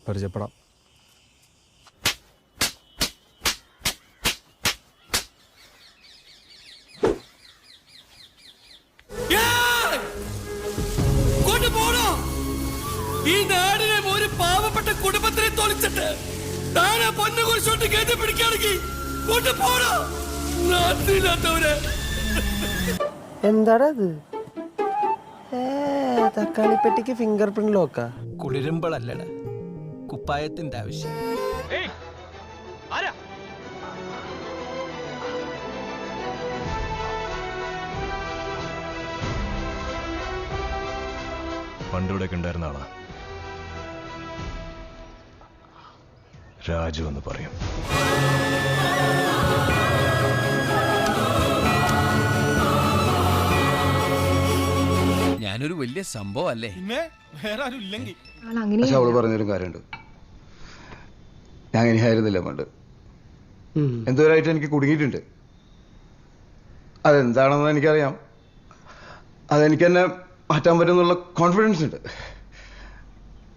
പരിചയപ്പെടാം. ഈ നാടിനെ ഒരു പാവപ്പെട്ട കുടുംബത്തിനെ തൊളിച്ചിട്ട് താനെ പൊന്നു കുറിച്ചോട്ട് കേട്ടി പിടിക്കുകയാണെങ്കിൽ കൊണ്ടുപോണോ നാട്ടിലാത്തവരെ. എന്താടാ അത്? തക്കാളിപ്പെട്ടിക്ക് ഫിംഗർ പ്രിന്റ് ലോക്കാ. കുളിരുമ്പളല്ലട കുപ്പായത്തിന്റെ ആവശ്യം. പണ്ടിവിടെ ഉണ്ടായിരുന്ന ആളാ രാജു എന്ന് പറയും. ഞാനൊരു വലിയ സംഭവം അല്ലേ? വേറെ ആരും ഇല്ലെങ്കിൽ പക്ഷെ അവള് പറഞ്ഞൊരു കാര്യമുണ്ട്. ഞാൻ ഇനിയായിരുന്നില്ല പണ്ട്. എന്തോരായിട്ട് എനിക്ക് കുടുങ്ങിയിട്ടുണ്ട്. അതെന്താണെന്ന് എനിക്കറിയാം. അതെനിക്ക് തന്നെ മാറ്റാൻ പറ്റുമെന്നുള്ള കോൺഫിഡൻസ് ഉണ്ട്.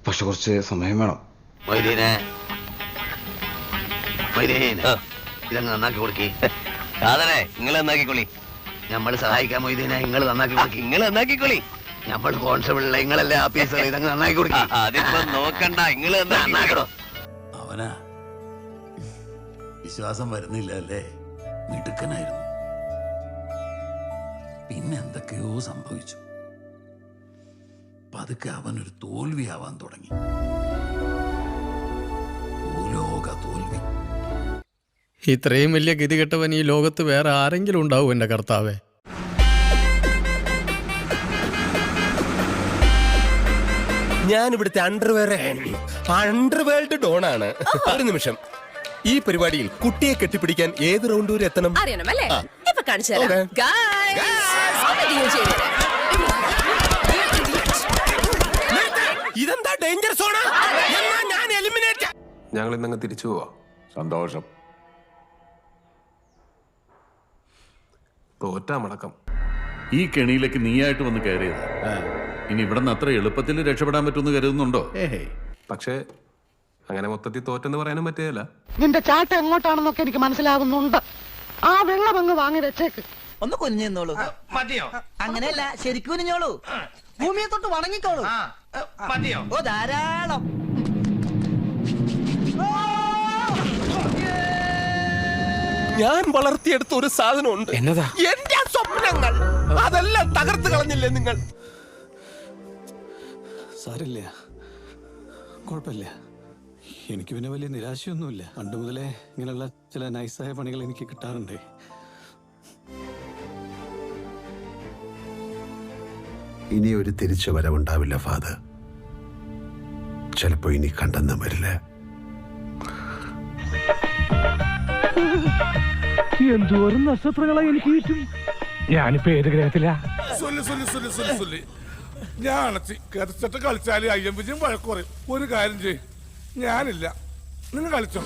പക്ഷെ കുറച്ച് സമയം വേണം. ഇതങ്ങ് നന്നാക്കി കൊടുക്കി. സാധനെ നിങ്ങൾ നന്നാക്കിക്കൊള്ളി. നമ്മൾ സഹായിക്കാൻ മൊയ്തീനെ നിങ്ങൾ നന്നാക്കി കൊടുക്കി. നിങ്ങൾ നന്നാക്കിക്കൊള്ളി. നമ്മൾ കോൺസ്റ്റബിളിലെ നിങ്ങളല്ലേ ആഫീസർ. ഇതങ്ങ് നന്നാക്കി കൊടുക്കി. അതിപ്പോ നോക്കണ്ട, നിങ്ങൾ നന്നാക്കണോ? അവനാ വിശ്വാസം വരുന്നില്ല അല്ലേ? മിടുക്കനായിരുന്നു. പിന്നെ എന്തൊക്കെയോ സംഭവിച്ചു. പതുക്കെ അവനൊരു തോൽവിയാവാൻ തുടങ്ങി. ഭൂലോക തോൽവി. ഇത്രയും വലിയ ഗതികെട്ടവൻ ഈ ലോകത്ത് വേറെ ആരെങ്കിലും ഉണ്ടാവും എൻ്റെ കർത്താവേ? ഞാൻ ഇവിടുത്തെ അണ്ടർവേൾഡ് ഡോണാണ്. ഒരു നിമിഷം, ഈ പരിപാടിയിൽ കുട്ടിയെ കെട്ടിപ്പിടിക്കാൻ ഏത് റൗണ്ട് വരെ എത്തണം അറിയണമല്ലേ? ഇപ്പൊ കാണിച്ചു തരാം. ഇതെന്താ ഡേഞ്ചർ സോണാ? ഞാൻ എലിമിനേറ്റ്. ഞങ്ങൾ ഇന്നങ്ങ് തിരിച്ചു പോവാ. സന്തോഷം. തോറ്റാ മടക്കം. ഈ കെണിയിലേക്ക് നീയായിട്ട് വന്ന് കയറിയത്. ഇനി ഇവിടെ നിന്ന് അത്ര എളുപ്പത്തിൽ രക്ഷപ്പെടാൻ പറ്റുമെന്ന് കരുതുന്നുണ്ടോ? പക്ഷേ അങ്ങനെ മൊത്തത്തിൽ തോറ്റെന്ന് പറയാനും പറ്റുകയില്ല. നിന്റെ ചാട്ട എങ്ങോട്ടാണെന്നൊക്കെ എനിക്ക് മനസ്സിലാകുന്നുണ്ട്. ആ വെള്ളം അങ്ങ് വാങ്ങി വെച്ചേക്ക്. ഒന്ന് കുനിഞ്ഞോളൂ. മതിയോ? അങ്ങനെയല്ല, ശരിക്കും കുനിഞ്ഞോളൂ. ഭൂമിയെ തൊട്ട് വണങ്ങിക്കോളൂ. മതിയോ? ഓ ധാരാളം. ഞാൻ വളർത്തിയെടുത്ത ഒരു സാധനമുണ്ട്. എന്നതാ? എന്റെ സ്വപ്നങ്ങൾ. അതെല്ലാം തകർത്ത് കളഞ്ഞില്ലേ നിങ്ങൾ? സാരില്ല, കുഴപ്പമില്ല. എനിക്ക് പിന്നെ വലിയ നിരാശയൊന്നുമില്ല. പണ്ട് മുതലേ ഇങ്ങനെയുള്ള ചില നൈസായ പണികൾ എനിക്ക് കിട്ടാറുണ്ട്. ഇനി ഒരു തിരിച്ചു വരവുണ്ടാവില്ല ഫാദർ. ചിലപ്പോ ഇനി കണ്ടെന്ന് വരില്ല. എന്തോരം നക്ഷത്രങ്ങളായി എനിക്ക് ചുറ്റും. ഞാനിപ്പോ ഏത് ഗ്രഹത്തിലാ? ഞാൻ കരച്ചിട്ട് കളിച്ചാല് അയ്യം വിജയം വഴക്ക് പറയും. ഒരു കാര്യം ചെയ്യും, ഞാനില്ല, നിങ്ങൾ കളിച്ചോ.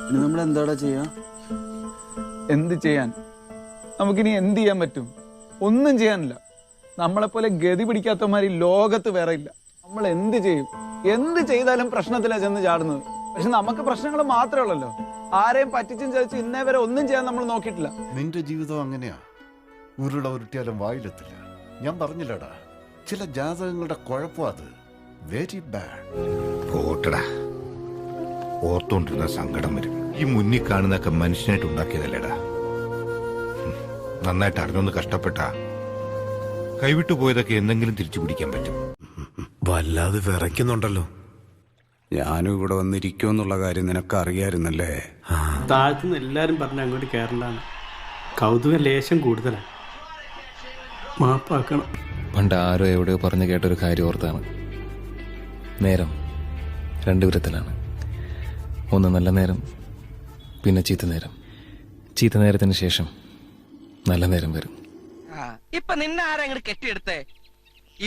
ഇനി നമ്മൾ എന്താടാ ചെയ്യാ? എന്ത് ചെയ്യാൻ? നമുക്കിനി എന്ത് ചെയ്യാൻ പറ്റും? ഒന്നും ചെയ്യാനില്ല. നമ്മളെപ്പോലെ ഗതി പിടിക്കാത്തമാര് ലോകത്ത് വേറെ ഇല്ല. നമ്മൾ എന്ത് ചെയ്യും? എന്ത് ചെയ്താലും പ്രശ്നത്തിലാ ചെന്ന് ചാടുന്നത്. പക്ഷെ നമുക്ക് പ്രശ്നങ്ങൾ മാത്രമേ ഉള്ളല്ലോ. ആരെയും പറ്റിച്ചും ചതിച്ചും ഇന്നേ വരെ ഒന്നും ചെയ്യാൻ നമ്മൾ നോക്കിയിട്ടില്ല. നിന്റെ ജീവിതം അങ്ങനെയാ. ഉരുള ഉരുട്ടിയാലും വായിലെത്തില്ല. ഞാൻ പറഞ്ഞില്ലടാ, ചില ജാതകങ്ങളുടെ കുഴപ്പം അത്. Very bad. പോട്ടടാ, ഓർത്തോണ്ടിരുന്ന സങ്കടം വരും. ഈ മുന്നിൽ കാണുന്നൊക്കെ മനുഷ്യനായിട്ട് ഉണ്ടാക്കിയതല്ലേടാ. നന്നായിട്ട് അറിഞ്ഞൊന്ന് കഷ്ടപ്പെട്ട കൈവിട്ടു പോയതൊക്കെ എന്തെങ്കിലും തിരിച്ചു പിടിക്കാൻ പറ്റും. വല്ലാതെ വിറയ്ക്കുന്നുണ്ടല്ലോ. ഞാനും ഇവിടെ വന്നിരിക്കുമെന്നുള്ള കാര്യം നിനക്ക് അറിയായിരുന്നല്ലേ? താഴത്തുനിന്ന് എല്ലാരും പറഞ്ഞ അങ്ങോട്ട് കയറണ്ടാണ്. കൗതുക ലേശം കൂടുതലാണ്. മാപ്പാക്കണം. പണ്ട് ആരോ എവിടെയോ പറഞ്ഞു കേട്ടൊരു കാര്യം ഓർത്താണ്. നേരം രണ്ടു വിധത്തിലാണ്. ഒന്ന് നല്ല നേരം, പിന്നെ ചീത്ത നേരം. ചീത്ത നേരത്തിന് ശേഷം നല്ല നേരം വരും. ഇപ്പൊ നിന്നെ ആരാ ഇങ്ങോട്ട് കെട്ടിയെടുത്തേ?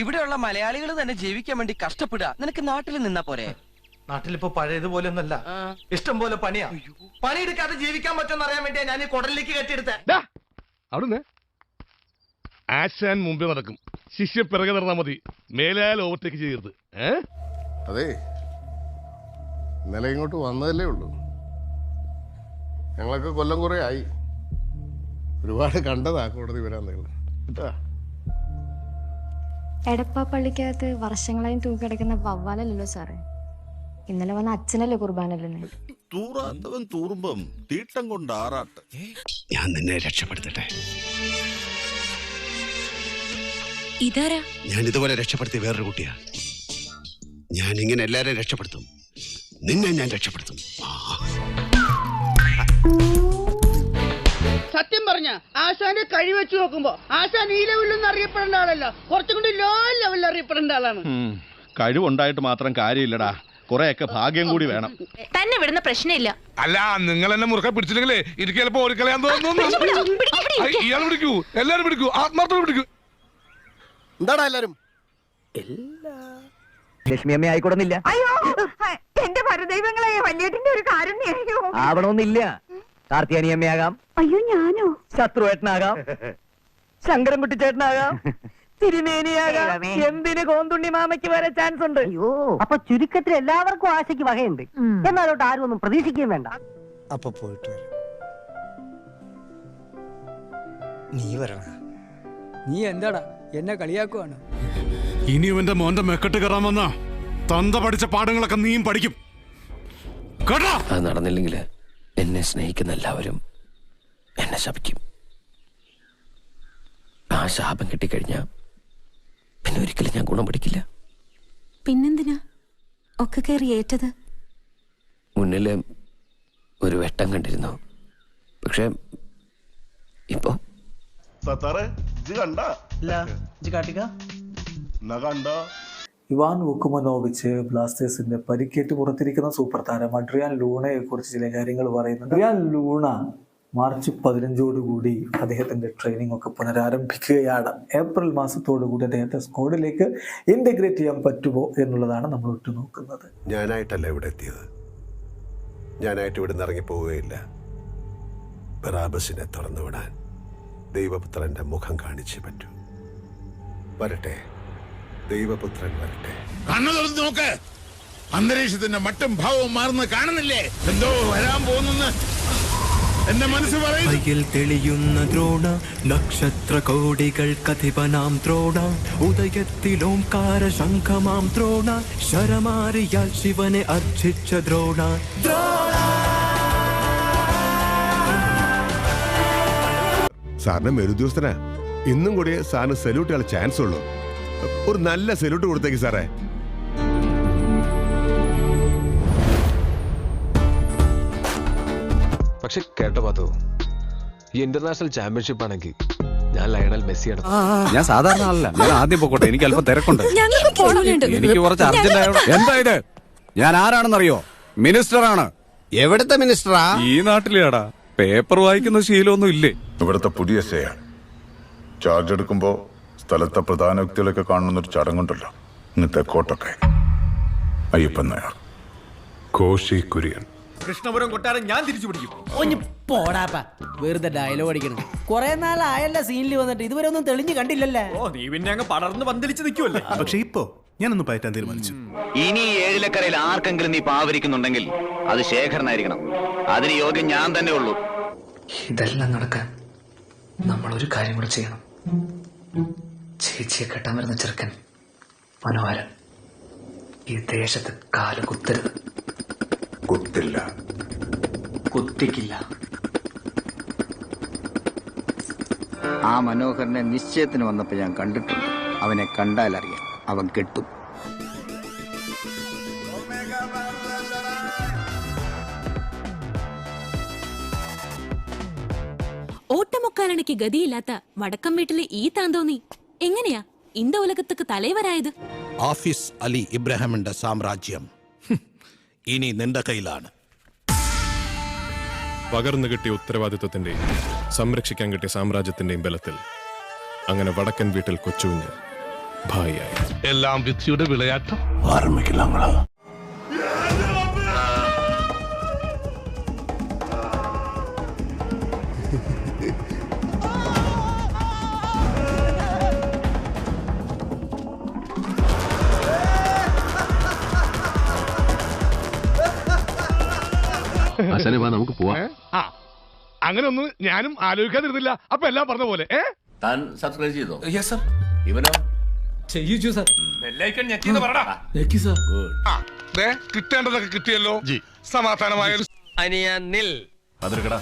ഇവിടെയുള്ള മലയാളികൾ തന്നെ ജീവിക്കാൻ വേണ്ടി കഷ്ടപ്പെടുക. നിനക്ക് നാട്ടിൽ നിന്നാ പോരെ? നാട്ടിലിപ്പോ പഴയതുപോലെ ഒന്നല്ല, ഇഷ്ടം പോലെ പണിയാ. പണിയെടുക്കാതെ ജീവിക്കാൻ പറ്റുമെന്ന് അറിയാൻ വേണ്ടിയാ ഞാൻ ഈ കുടലിലേക്ക് കെട്ടിയെടുത്തേ. അവിടുന്ന് ആശാൻ മുമ്പേ നടക്കും, ശിഷ്യ പിറകെ നടന്നാ മതി. മേലാൽ ഓവർടേക്ക് ചെയ്യരുത്. അതെ, ഇന്നലെ ഇങ്ങോട്ട് വന്നതല്ലേ ഉള്ളൂ. ഞങ്ങളൊക്കെ കൊല്ലം കുറേ ആയി. ഒരുപാട് കണ്ടതാ കോടതി വരാൻ നിങ്ങൾ കേട്ടാ. എടപ്പാപ്പള്ളിക്കകത്ത് വർഷങ്ങളായി തൂക്കിടക്കുന്ന വവ്വാലല്ലോ സാറേ. ഇന്നലെ വന്ന അച്ഛനല്ലേ കുർബാനല്ലേ. തൂറാത്തവൻ തൂറുമ്പം തീട്ടം കൊണ്ട് ആറാട്ട്. ഞാൻ നിന്നെ രക്ഷപ്പെടുത്തട്ടെ. ഇതാരാ? ഞാൻ ഇതുപോലെ രക്ഷപ്പെടുത്തിയ വേറൊരു കുട്ടിയാ. ഞാൻ ഇങ്ങനെ എല്ലാരെയും രക്ഷപ്പെടുത്തും. നിന്നെ ഞാൻ രക്ഷപ്പെടുത്തും. സത്യം പറഞ്ഞ ആശാന്റെ കഴി വെച്ച് നോക്കുമ്പോ ആശാൻ ഈ ലെവലിൽ അറിയപ്പെടേണ്ട ആളല്ല, കുറച്ചും കൂടി ലോ ലെവലിൽ അറിയപ്പെടേണ്ട ആളാണ്. കഴിവുണ്ടായിട്ട് മാത്രം കാര്യമില്ലടാ, കുറെയൊക്കെ ഭാഗ്യം കൂടി വേണം. തന്നെ വിടുന്ന പ്രശ്നമില്ല. അല്ല, നിങ്ങൾ എന്നെ മുറുക്കെ പിടിച്ചില്ലെങ്കിലേ എനിക്ക് ചിലപ്പോ ഓടിക്കളയാൻ തോന്നുന്നു. ഇയാൾ പിടിക്കൂ, എല്ലാരും പിടിക്കൂ, ആത്മാർത്ഥം പിടിക്കൂ. എന്താടാ എല്ലാരും? ലക്ഷ്മി അമ്മ ആയിക്കോടുന്നില്ല. അയ്യോ എന്റെ പരദൈവങ്ങളെ, വലിയേട്ടിന്റെ ഒരു കാരുണ്യോ ആവണമെന്നില്ല. കാർത്തിയാനി അമ്മയാകാം. അയ്യോ ഞാനോ? ശത്രുവേട്ടനാകാം, ശങ്കരൻകുട്ടി ചേട്ടനാകാം, തിരുമേനിയാകാം. എന്തിന് കോന്തുണ്ണി മാമയ്ക്ക് വരെ ചാൻസ് ഉണ്ട്. അയ്യോ, അപ്പൊ ചുരുക്കത്തിൽ എല്ലാവർക്കും ആശയ്ക്ക് വകയുണ്ട്. എന്നാലോട്ട് ആരും ഒന്നും പ്രതീക്ഷിക്കുകയും വേണ്ട. അപ്പൊ പോയിട്ട് വരാം. നീ വരണ. നീ എന്താടാ എന്നെ കളിയാക്കുവാണ്? ഇനി ഇവന്റെ മോന്റെ മെക്കെട്ട് കയറാൻ വന്ന തന്ത പഠിച്ച പാഠങ്ങളൊക്കെ നീയും പഠിക്കും കേട്ടോ. അത് നടന്നില്ലെങ്കിൽ എന്നെ സ്നേഹിക്കുന്ന എല്ലാവരും എന്നെ ശപിക്കും. ആ ശാപം കിട്ടിക്കഴിഞ്ഞാ പിന്നെ ഒരിക്കലും ഞാൻ ഗുണം പിടിക്കില്ല. പിന്നെന്തിനാ ഒക്കെ കയറി ഏറ്റത്? മുന്നില് ഒരു വെട്ടം കണ്ടിരുന്നു, പക്ഷെ ഇപ്പോ സത്താറെ ഇത് കണ്ട കണ്ടോ? ഇവാൻ വുക്കുമനോവിച്ച് ബ്ലാസ്റ്റേഴ്സിന്റെ പരിക്കേറ്റ് പുറത്തിരിക്കുന്ന സൂപ്പർ താരം അഡ്രിയാൻ ലൂണയെ കുറിച്ച് ചില കാര്യങ്ങൾ പറയുന്നുണ്ട്. അഡ്രിയാൻ ലൂണ മാർച്ച് 15 അദ്ദേഹത്തിന്റെ ട്രെയിനിങ് ഒക്കെ പുനരാരംഭിക്കുകയാണ്. ഏപ്രിൽ മാസത്തോടുകൂടി അദ്ദേഹത്തെ സ്ക്വാഡിലേക്ക് ഇന്റഗ്രേറ്റ് ചെയ്യാൻ പറ്റുമോ എന്നുള്ളതാണ് നമ്മൾ ഉറ്റുനോക്കുന്നത്. ഞാനായിട്ടല്ല ഇവിടെ എത്തിയത്. ഞാനായിട്ട് ഇവിടെ നിന്ന് ഇറങ്ങിപ്പോവുകയില്ല. ബറാബസിനെ തുറന്നുവിടാൻ ദൈവപുത്രന്റെ മുഖം കാണിച്ചേ പറ്റൂ. വരട്ടെ, ദൈവപുത്രൻ വരട്ടെ. കണ്ണു തുറന്ന് നോക്ക്, അന്തരീക്ഷത്തിന്റെ മട്ടും ഭാവവും മാറുന്ന കാണുന്നില്ലേ? എന്തോ വരാൻ പോകുന്നെന്ന് എന്റെ മനസ്സ് പറയുന്നു. തെളിയുന്ന ദ്രോണ നക്ഷത്ര കോടികൾ കഥിപനാം ദ്രോണ ഉദയത്തിലോംകാര ശംഖമാം ദ്രോണ ശരമാരിയാൽ ശിവനെ അർച്ചിച്ച ദ്രോണ. സാറിന് മെരുദ്യോസ്തനാ. ഇന്നും കൂടി സാറിന് സല്യൂട്ട് ചെയ്യാൻ ചാൻസ് ഉള്ളൂ. ഒരു നല്ല സല്യൂട്ട് കൊടുത്തേക്ക് സാറേ. പക്ഷെ കേട്ടോ പാത്തു, ഈ ഇന്റർനാഷണൽ ചാമ്പ്യൻഷിപ്പ് ആണെങ്കിൽ ഞാൻ ലയണൽ മെസ്സിയാണ്. ഞാൻ സാധാരണ ആളല്ല, ഞാൻ ആദ്യം പോട്ടെ, എനിക്ക് അല്പം തിരക്കുണ്ട്. എനിക്ക് കുറച്ച് അർജന്റ് ആയോണ്ട്. എന്താ ഇത്? ഞാൻ ആരാണെന്നറിയോ? മിനിസ്റ്ററാണ്. എവിടത്തെ മിനിസ്റ്ററാ? ഈ നാട്ടിലെയാടാ. പേപ്പർ വായിക്കുന്ന ശീലമൊന്നും ഇല്ലേ? ഇവിടുത്തെ പുതിയ ചാർജ് എടുക്കുമ്പോ സ്ഥലത്തെ പ്രധാന വ്യക്തികളൊക്കെ കാണുന്നൊരു ചടങ്ങുണ്ടല്ലോ, ഇന്ന് തെക്കോട്ടൊക്കെ. അയ്യപ്പൻ നായർ, കോശി കുര്യൻ, കൃഷ്ണപുരം കൊട്ടാരം ഞാൻ തിരിച്ചു പിടിക്കും. പോടാപ്പാ, വെറുതെ ഡയലോഗ് അടിക്കണം. കുറെ നാളായല്ല സീനിൽ വന്നിട്ട് ഇതുവരെ ഒന്നും തെളിഞ്ഞു കണ്ടില്ലല്ലേ? നീ പിന്നെ അങ്ങ് പടർന്ന് പന്തലിച്ച് നിൽക്കുമല്ലേ? പക്ഷെ ഇപ്പോ ഞാനൊന്ന് പയറ്റാൻ തീരുമാനിച്ചു. ഇനി ഏഴിലക്കരയിൽ ആർക്കെങ്കിലും നീ പാവരിക്കുന്നുണ്ടെങ്കിൽ അത് ശേഖരനായിരിക്കണം. അതിന് യോഗ്യം ഞാൻ തന്നെ ഉള്ളൂ. ഇതെല്ലാം നടക്കാൻ നമ്മൾ ഒരു കാര്യം കൂടെ ചെയ്യണം. ചേച്ചിയെ കെട്ടാൻ വരുന്ന ചെറുക്കൻ മനോഹരൻ ഈ ദേശത്ത് കാല് കുത്തരുത്. കുത്തില്ല, കുത്തിക്കില്ല. ആ മനോഹരനെ നിശ്ചയത്തിന് വന്നപ്പോ ഞാൻ കണ്ടിട്ടുണ്ട്. അവനെ കണ്ടാൽ അറിയാം, അവൻ കെട്ടും. ഓട്ടമൊക്കാലണയ്ക്ക് ഗതിയില്ലാത്ത വടക്കം വീട്ടിലെ ഈ താന്തോന്നി എങ്ങനെയാ ഇന്ത ഉലകത്തുക്ക് തലവരായത്? ആഫീസ് അലി ഇബ്രാഹിമിന്റെ സാമ്രാജ്യം ഇനി നിന്റെ കയ്യിലാണ്. പകർന്നു കിട്ടിയ ഉത്തരവാദിത്വത്തിന്റെയും സംരക്ഷിക്കാൻ കിട്ടിയ സാമ്രാജ്യത്തിന്റെയും ബലത്തിൽ അങ്ങനെ വടക്കൻ വീട്ടിൽ കൊച്ചുകുഞ്ഞ് ഭായിയായി. എല്ലാം വിധിയുടെ വിളയാട്ടം. ആരംഭിക്കില്ല. നമുക്ക് പോവാം. അങ്ങനെ ഒന്നും ഞാനും ആലോചിക്കാതിരുന്നില്ല. അപ്പൊ എല്ലാം പറഞ്ഞ പോലെ താൻ സബ്സ്ക്രൈബ് ചെയ്തോ? Yes sir. ഇവനോ? ചെയ്യിച്ചു സർ. ബെല്ലൈക്കൺ ഞെക്കിന്ന് പറടാ. ഞെക്കി സർ. കിട്ടേണ്ടതൊക്കെ കിട്ടിയല്ലോ. സമാധാനമായ അനിയ നിൽ. അതിർക്കടാ.